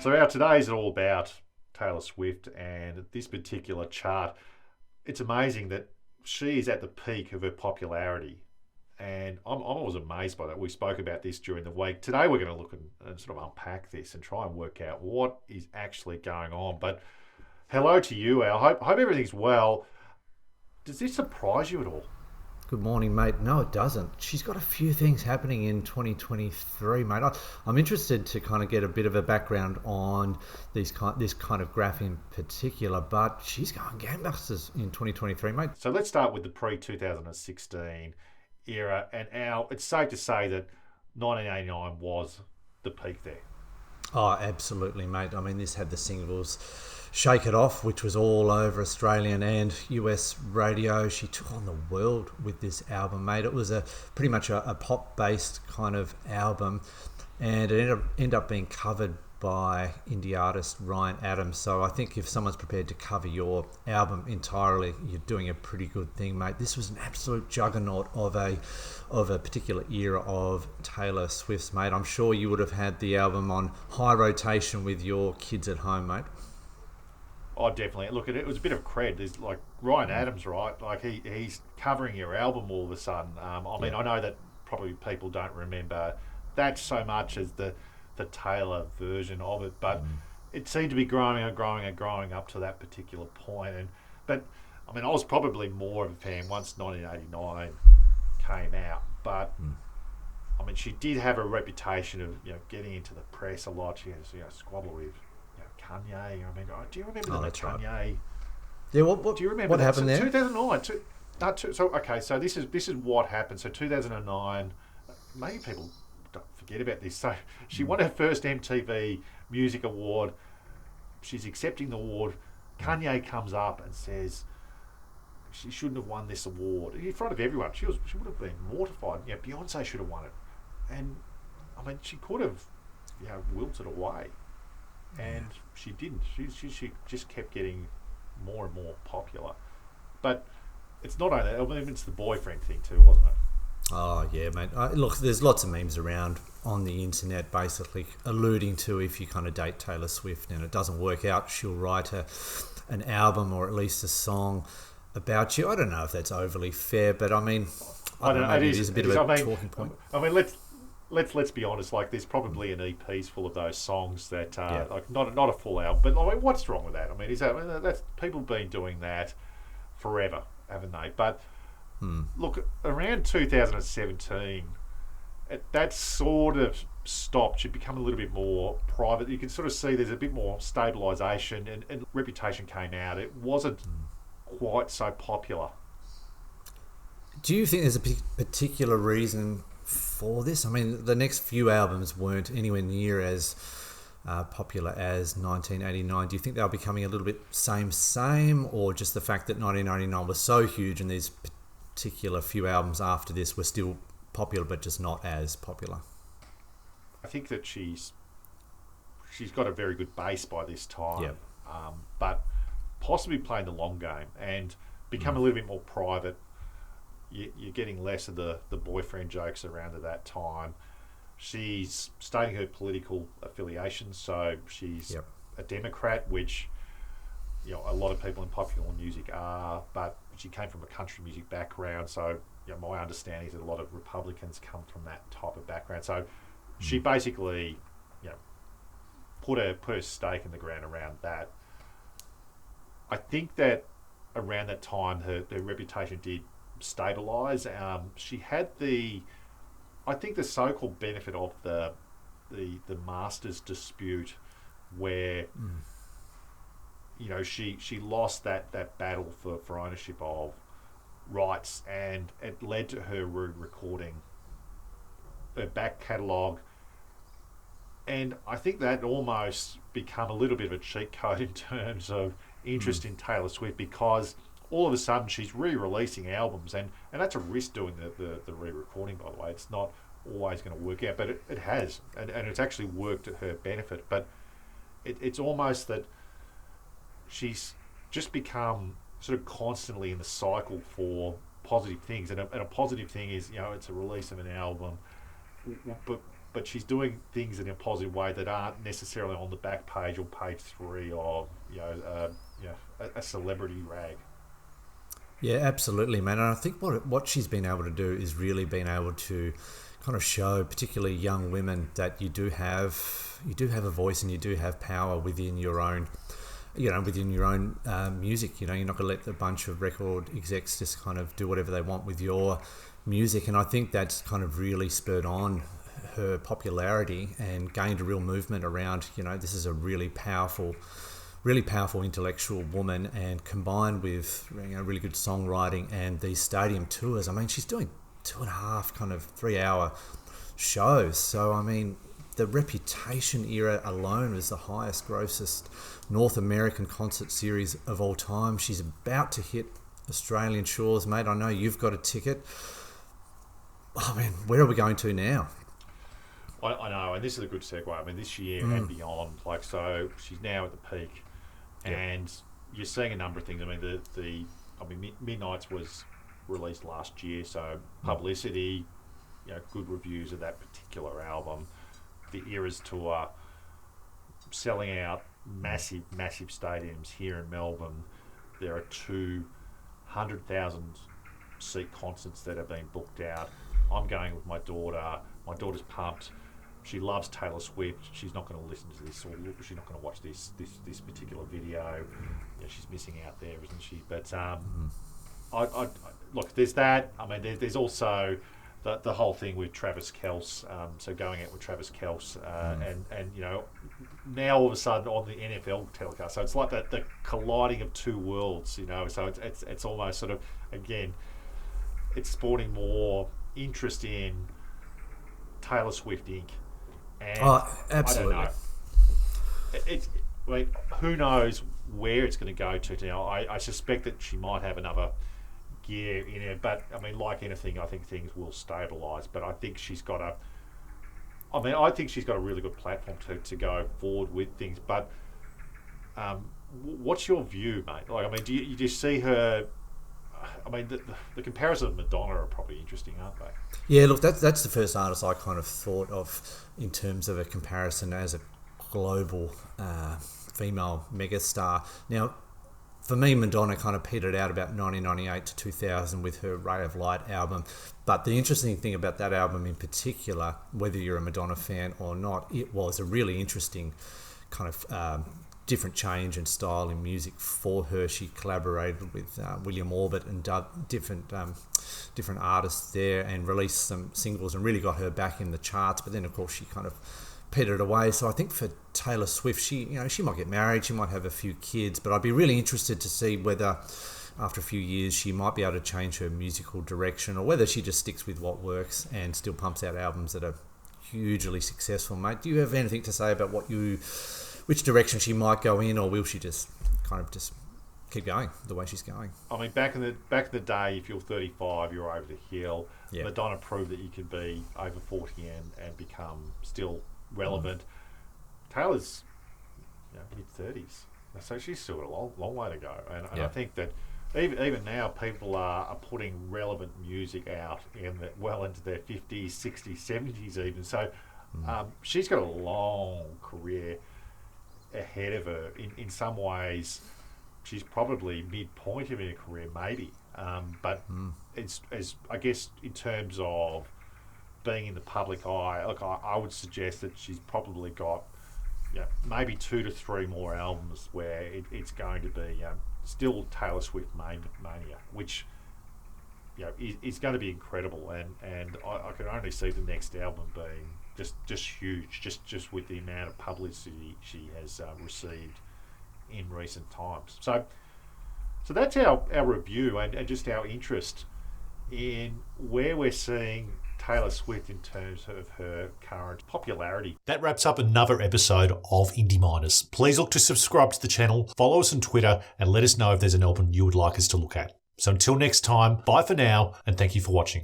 So our today's all about Taylor Swift and this particular chart. It's amazing that she is at the peak of her popularity. And I'm always amazed by that. We spoke about this during the week. Today we're going to look and sort of unpack this and try and work out what is actually going on. But hello to you, Al. Hope everything's well. Does this surprise you at all? Good morning, mate. No, it doesn't. She's got a few things happening in 2023, mate. I'm interested to kind of get a bit of a background on this kind of graph in particular, but she's going gangbusters in 2023, mate. So let's start with the pre-2016 era. And Al, it's safe to say that 1989 was the peak there. Oh, absolutely, mate. I mean, this had the singles Shake It Off, which was all over Australian and US radio. She took on the world with this album, mate. It was pretty much a pop-based kind of album, and it ended up being covered by indie artist Ryan Adams. So I think if someone's prepared to cover your album entirely, you're doing a pretty good thing, mate. This was an absolute juggernaut of a particular era of Taylor Swift's, mate. I'm sure you would have had the album on high rotation with your kids at home, mate. Oh, definitely. Look, it was a bit of cred. There's like Ryan Adams, right? Like he's covering your album all of a sudden. I mean, I know that probably people don't remember that so much as the Taylor version of it, but it seemed to be growing and growing and growing up to that particular point. But I mean, I was probably more of a fan once 1989 came out. But I mean, she did have a reputation of getting into the press a lot. She has squabble with Kanye. I mean, do you remember the Kanye? Right. Yeah. What do you remember what happened there? 2009. So this is what happened. So 2009. Maybe people don't forget about this. So she won her first MTV Music Award. She's accepting the award. Kanye comes up and says she shouldn't have won this award in front of everyone. She would have been mortified. Beyonce should have won it, and I mean she could have wilted away. And she didn't. She just kept getting more and more popular. But it's not only that. I mean, it's the boyfriend thing too, wasn't it? Oh, yeah, mate. Look, there's lots of memes around on the internet basically alluding to if you kind of date Taylor Swift and it doesn't work out, she'll write an album or at least a song about you. I don't know if that's overly fair, but I mean, I don't know, maybe it is a bit of a talking point. I mean, let's be honest. Like, there's probably an EP's full of those songs that like not a full album. But I mean, what's wrong with that? I mean, that's people been doing that forever, haven't they? But look, around 2017, that sort of stopped. She'd become a little bit more private. You can sort of see there's a bit more stabilisation, and Reputation came out. It wasn't quite so popular. Do you think there's a particular reason for this? I mean, the next few albums weren't anywhere near as popular as 1989. Do you think they'll be becoming a little bit same, or just the fact that 1999 was so huge and these particular few albums after this were still popular but just not as popular? I think that she's got a very good base by this time, Yep. But possibly playing the long game and become a little bit more private. You're getting less of the boyfriend jokes around at that time. She's stating her political affiliations, so she's a Democrat, which a lot of people in popular music are, but she came from a country music background, so my understanding is that a lot of Republicans come from that type of background. So she basically put her stake in the ground around that. I think that around that time her reputation did stabilise. She had the so-called benefit of the Masters dispute, where she lost that battle for ownership of rights, and it led to her recording her back catalogue. And I think that almost become a little bit of a cheat code in terms of interest in Taylor Swift, because all of a sudden she's re-releasing albums, and that's a risk doing the re-recording, by the way. It's not always going to work out, but it has, and it's actually worked to her benefit. But it's almost that she's just become sort of constantly in the cycle for positive things, and a positive thing is it's a release of an album, but but she's doing things in a positive way that aren't necessarily on the back page or page 3 of a celebrity rag. Yeah, absolutely, man. And I think what she's been able to do is really been able to kind of show, particularly young women, that you do have a voice and you do have power within your own, music. You're not going to let a bunch of record execs just kind of do whatever they want with your music. And I think that's kind of really spurred on her popularity and gained a real movement around, this is a really powerful intellectual woman, and combined with really good songwriting and these stadium tours. I mean, she's doing 2.5 kind of 3-hour shows. So, I mean, the Reputation era alone is the highest grossest North American concert series of all time. She's about to hit Australian shores, mate. I know you've got a ticket. Oh, man, where are we going to now? I know, and this is a good segue. I mean, this year and beyond, so she's now at the peak, and you're seeing a number of things. I mean, Midnights was released last year, so publicity, good reviews of that particular album. The Eras tour, selling out massive stadiums here in Melbourne. There are 200,000 seat concerts that have been booked out. I'm going with my daughter. My daughter's pumped. She loves Taylor Swift. She's not going to listen to this, or she's not going to watch this particular video. She's missing out there, isn't she? But I look, there's that. I mean, there's also the whole thing with Travis Kelce. So going out with Travis Kelce, and now all of a sudden on the NFL telecast. So it's like the colliding of two worlds. So it's almost sort of, again, it's sporting more interest in Taylor Swift Inc. And absolutely. I don't know. Who knows where it's going to go to now? I suspect that she might have another gear in it, but I mean, like anything, I think things will stabilise. But I think she's got a really good platform to go forward with things. But what's your view, mate? Do you see her? I mean, the comparison of Madonna are probably interesting, aren't they? Yeah, look, that's the first artist I kind of thought of in terms of a comparison as a global female megastar. Now, for me, Madonna kind of petered out about 1998 to 2000 with her Ray of Light album. But the interesting thing about that album in particular, whether you're a Madonna fan or not, it was a really interesting kind of different change in style in music for her. She collaborated with William Orbit and different artists there, and released some singles and really got her back in the charts. But then, of course, she kind of petered away. So I think for Taylor Swift, she might get married, she might have a few kids, but I'd be really interested to see whether after a few years she might be able to change her musical direction, or whether she just sticks with what works and still pumps out albums that are hugely successful, mate. Do you have anything to say about which direction she might go in, or will she just kind of just keep going the way she's going? I mean, back in the day, if you're 35, you're over the hill. Yeah. Madonna proved that you could be over 40 and become still relevant. Taylor's mid-30s, so she's still got a long way to go. And I think that even now, people are putting relevant music out well into their 50s, 60s, 70s even. So she's got a long career ahead of her. In some ways, she's probably midpoint of her career, maybe. But it's, as I guess, in terms of being in the public eye, look, I would suggest that she's probably got maybe 2 to 3 more albums where it's going to be still Taylor Swift mania, which is going to be incredible. And I can only see the next album being just huge, just with the amount of publicity she has received in recent times. So that's our review and just our interest in where we're seeing Taylor Swift in terms of her current popularity. That wraps up another episode of Indie Miners. Please look to subscribe to the channel, follow us on Twitter, and let us know if there's an album you would like us to look at. So until next time, bye for now, and thank you for watching.